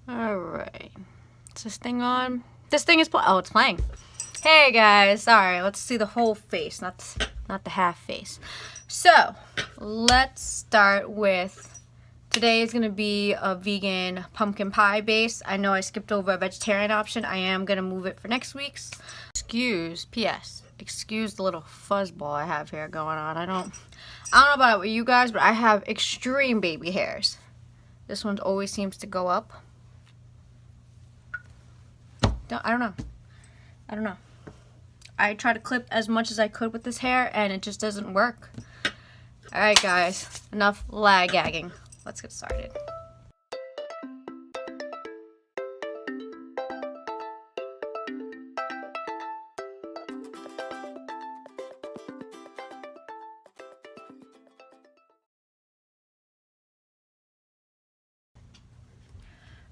Alright. Is this thing on? This thing is oh, it's playing. Hey guys, sorry, let's see the whole face, not the half face. So, let's start with, today is going to be a vegan pumpkin pie base. I know I skipped over a vegetarian option. I am going to move it for next week's. Excuse the little fuzzball I have here going on. I don't know about you guys, but I have extreme baby hairs. This one always seems to go up. I don't know. I try to clip as much as I could with this hair, and it just doesn't work. Alright guys, enough lag-gagging. Let's get started.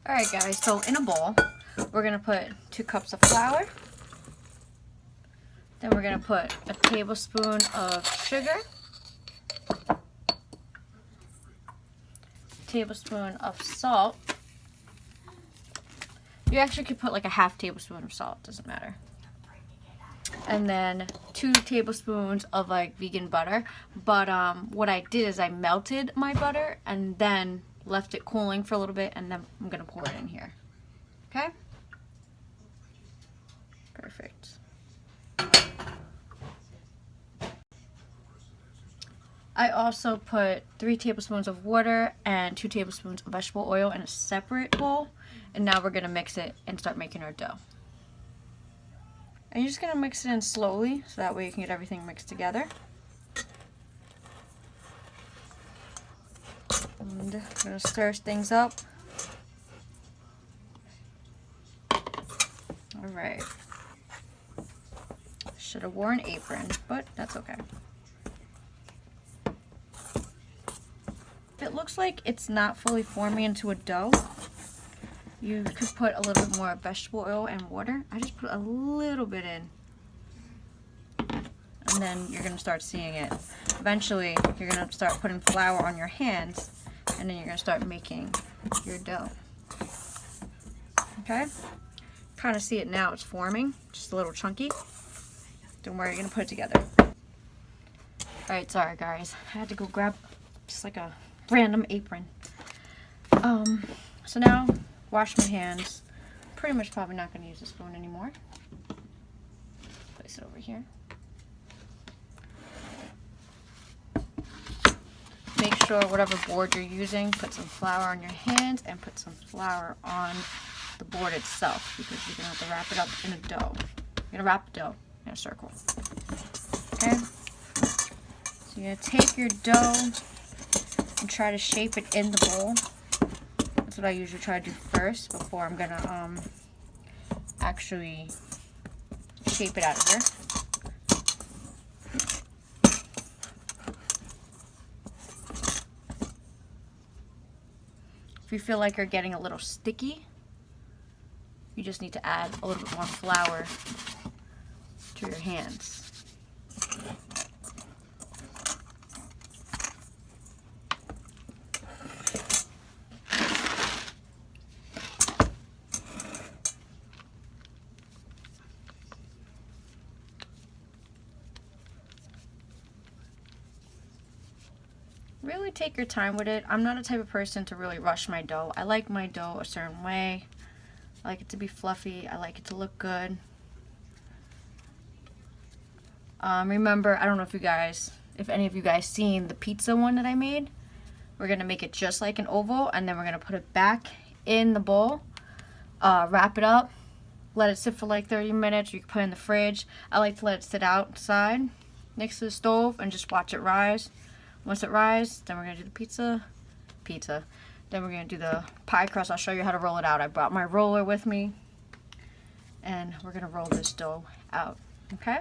Alright guys, so in a bowl, we're going to put 2 cups of flour. Then we're going to put a tablespoon of sugar. Tablespoon of salt. You actually could put like a half tablespoon of salt, doesn't matter. And then 2 tablespoons of like vegan butter. But what I did is I melted my butter and then left it cooling for a little bit, and then I'm gonna pour it in here. Okay? Perfect. I also put 3 tablespoons of water and 2 tablespoons of vegetable oil in a separate bowl. And now we're gonna mix it and start making our dough. And you're just gonna mix it in slowly, so that way you can get everything mixed together. And I'm gonna stir things up. Alright. Should have worn an apron, but that's okay. If it looks like it's not fully forming into a dough, you could put a little bit more vegetable oil and water. I just put a little bit in. And then you're gonna start seeing it. Eventually, you're gonna start putting flour on your hands, and then you're gonna start making your dough. Okay? Kind of see it now, it's forming, just a little chunky. Don't worry, you're gonna put it together. Alright, sorry guys. I had to go grab just like a random apron. So now, wash my hands. Pretty much probably not gonna use the spoon anymore. Place it over here. Make sure whatever board you're using, put some flour on your hands and put some flour on the board itself, because you're gonna have to wrap it up in a dough. You're gonna wrap the dough in a circle. Okay? So you're gonna take your dough and try to shape it in the bowl. That's what I usually try to do first before I'm gonna actually shape it out of here. If you feel like you're getting a little sticky, you just need to add a little bit more flour to your hands. Really take your time with it. I'm not a type of person to really rush my dough. I like my dough a certain way. I like it to be fluffy. I like it to look good. Remember, I don't know if any of you guys seen the pizza one that I made. We're gonna make it just like an oval, and then we're gonna put it back in the bowl, wrap it up, let it sit for like 30 minutes. You can put it in the fridge. I like to let it sit outside next to the stove and just watch it rise. Once it rises, then we're going to do the pizza. Then we're going to do the pie crust. I'll show you how to roll it out. I brought my roller with me. And we're going to roll this dough out. Okay?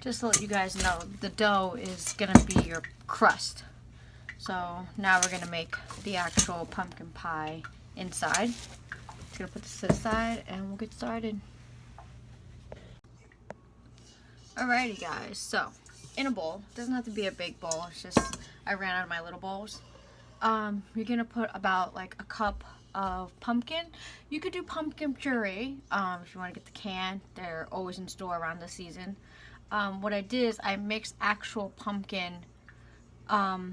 just to let you guys know, the dough is gonna be your crust. So now we're gonna make the actual pumpkin pie inside. Just gonna put this to the side and we'll get started. Alrighty guys, so in a bowl, doesn't have to be a big bowl, it's just I ran out of my little bowls. You're gonna put about like a cup of pumpkin. You could do pumpkin puree if you want to get the can. They're always in store around the season. What I did is I mixed actual pumpkin that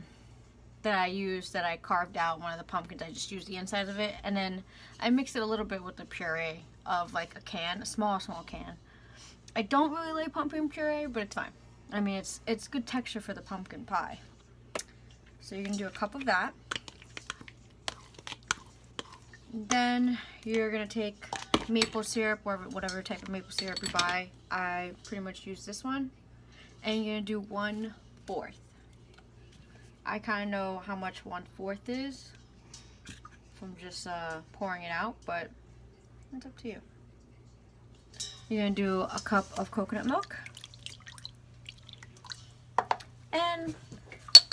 I carved out one of the pumpkins. I just used the inside of it, and then I mixed it a little bit with the puree of like a can, a small can. I don't really like pumpkin puree, but it's fine. I mean, it's good texture for the pumpkin pie. So you're gonna do a cup of that. Then you're gonna take maple syrup, or whatever type of maple syrup you buy. I pretty much use this one. And you're gonna do 1/4. I kind of know how much 1/4 is from just pouring it out, but it's up to you. You're gonna do a cup of coconut milk and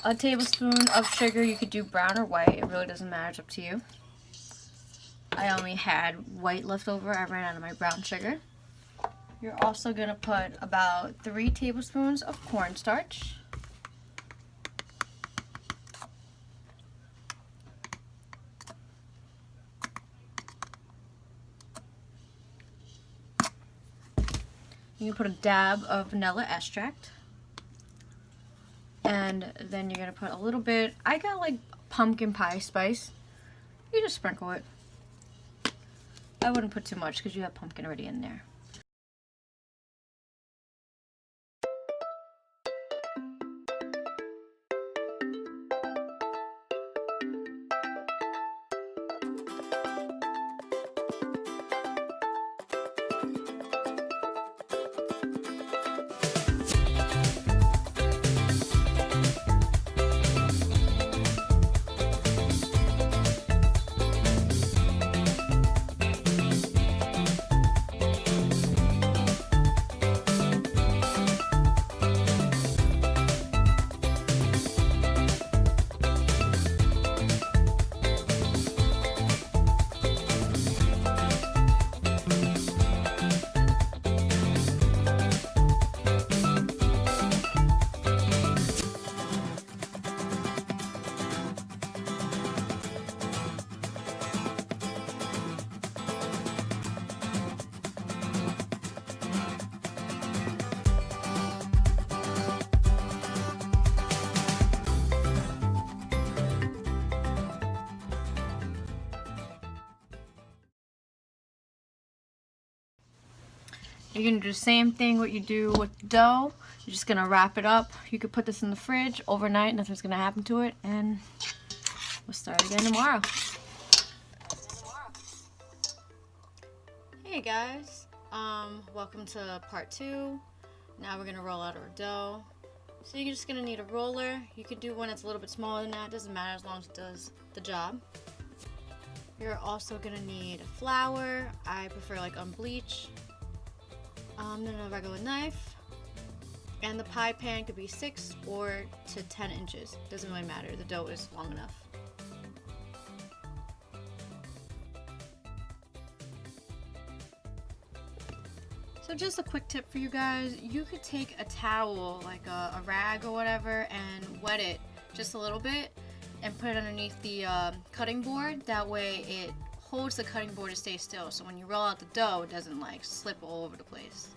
a tablespoon of sugar. You could do brown or white, it really doesn't matter, it's up to you. I only had white left over, I ran out of my brown sugar. You're also gonna put about 3 tablespoons of cornstarch. You can put a dab of vanilla extract. And then you're gonna put a little bit, I got like pumpkin pie spice. You just sprinkle it. I wouldn't put too much because you have pumpkin already in there. You're going to do the same thing what you do with the dough. You're just going to wrap it up. You could put this in the fridge overnight. Nothing's going to happen to it. And we'll start again tomorrow. Hey guys. Welcome to part 2. Now we're going to roll out our dough. So you're just going to need a roller. You could do one that's a little bit smaller than that. Doesn't matter as long as it does the job. You're also going to need flour. I prefer like unbleached. Then a regular knife, and the pie pan could be 6 or to 10 inches. Doesn't really matter, the dough is long enough. So just a quick tip for you guys, you could take a towel, like a rag or whatever, and wet it just a little bit and put it underneath the cutting board. That way it holds the cutting board to stay still, so when you roll out the dough it doesn't like slip all over the place.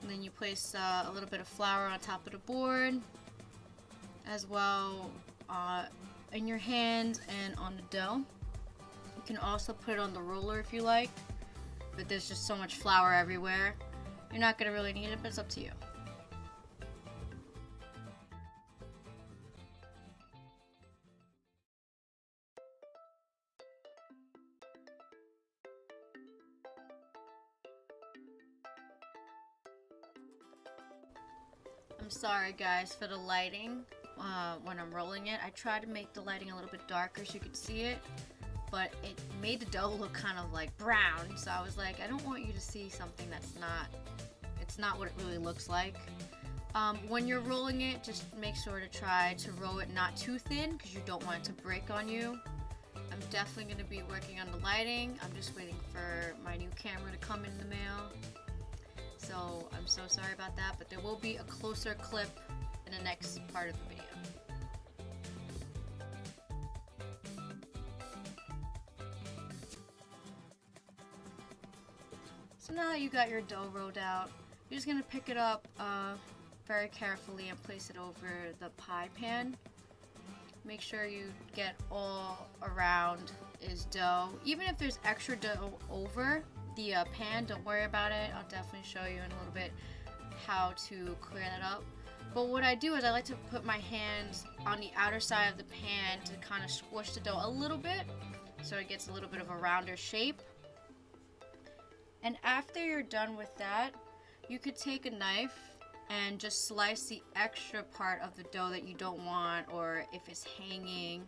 And then you place a little bit of flour on top of the board as well in your hands and on the dough. You can also put it on the roller if you like, but there's just so much flour everywhere. You're not going to really need it, but it's up to you. I'm sorry guys for the lighting when I'm rolling it. I tried to make the lighting a little bit darker so you could see it, but it made the dough look kind of like brown, so I was like, I don't want you to see something that's not, it's not what it really looks like. When you're rolling it, just make sure to try to roll it not too thin because you don't want it to break on you. I'm definitely going to be working on the lighting. I'm just waiting for my new camera to come in the mail. So I'm so sorry about that, but there will be a closer clip in the next part of the video. So now that you got your dough rolled out, you're just going to pick it up very carefully and place it over the pie pan. Make sure you get all around is dough. Even if there's extra dough over the pan, don't worry about it. I'll definitely show you in a little bit how to clear that up. But what I do is I like to put my hands on the outer side of the pan to kind of squish the dough a little bit so it gets a little bit of a rounder shape. And after you're done with that, you could take a knife and just slice the extra part of the dough that you don't want, or if it's hanging.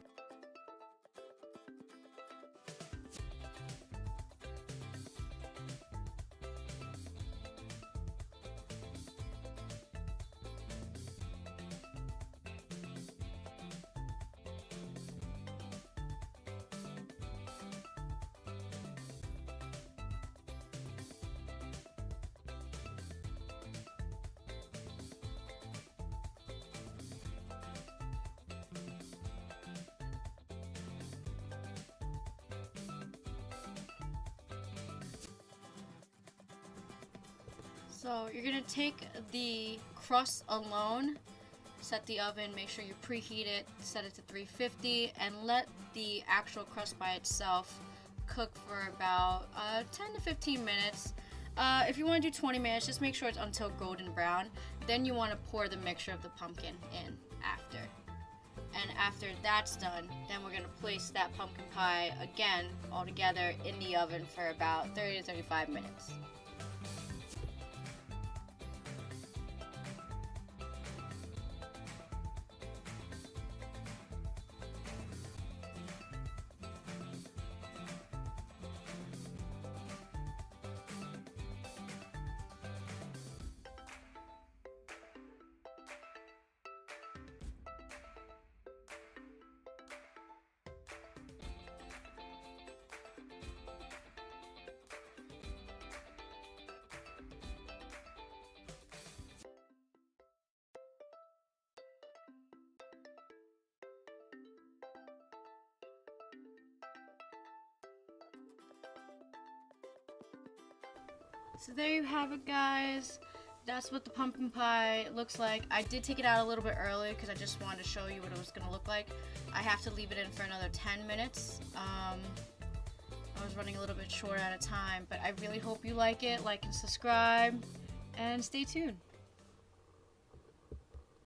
So you're gonna take the crust alone, set the oven, make sure you preheat it, set it to 350, and let the actual crust by itself cook for about 10 to 15 minutes. If you want to do 20 minutes, just make sure it's until golden brown. Then you want to pour the mixture of the pumpkin in after. And after that's done, then we're gonna place that pumpkin pie again all together in the oven for about 30 to 35 minutes. So there you have it, guys. That's what the pumpkin pie looks like. I did take it out a little bit early because I just wanted to show you what it was going to look like. I have to leave it in for another 10 minutes. I was running a little bit short out of time, but I really hope you like it. Like and subscribe, and stay tuned.